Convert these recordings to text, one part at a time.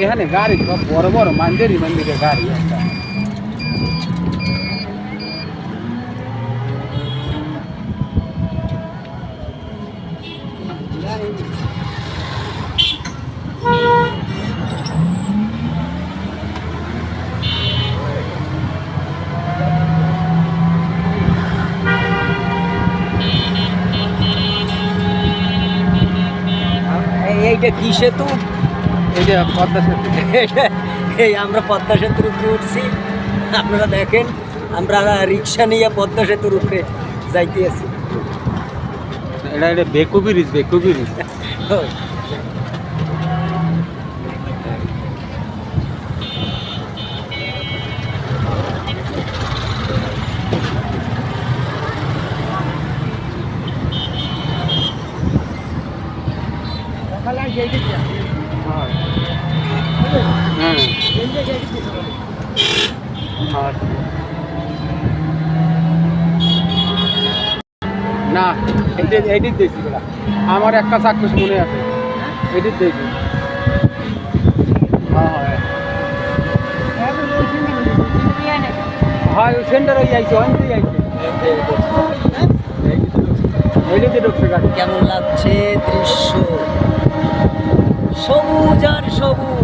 এখানে গাড়ি সব বড় বড় মন্দিরে গাড়ি একটা এইটা কি সেতু? এইটা পদ্মা সেতু। এই আমরা পদ্মা সেতুর উপরে উঠছি, আপনারা দেখেন আমরা রিক্সা নিয়ে পদ্মা সেতুর উপরে যাইতে আছি। এটা বেকু ব্রিজ না এডিট দিয়েছি আমার একটা চাক্ষুষ মনে আছে এডিট দিয়েছি হ্যাঁ ওই সেন্টার হয়ে যাইছে অনেকেই যাইছে এডিটে ঢুকছে গাড়ি। কেমন লাগছে দৃশ্য, সবুজ আর সবুজ।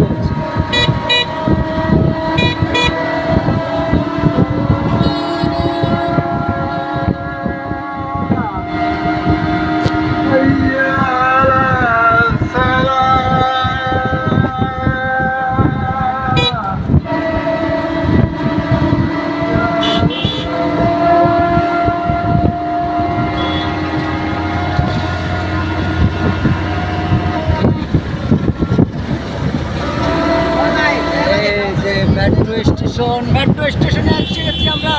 মেট্রো স্টেশনে এসে গেছি আমরা।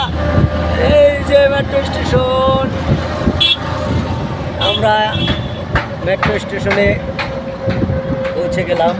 এই যে মেট্রো স্টেশন, আমরা মেট্রো স্টেশনে পৌঁছে গেলাম।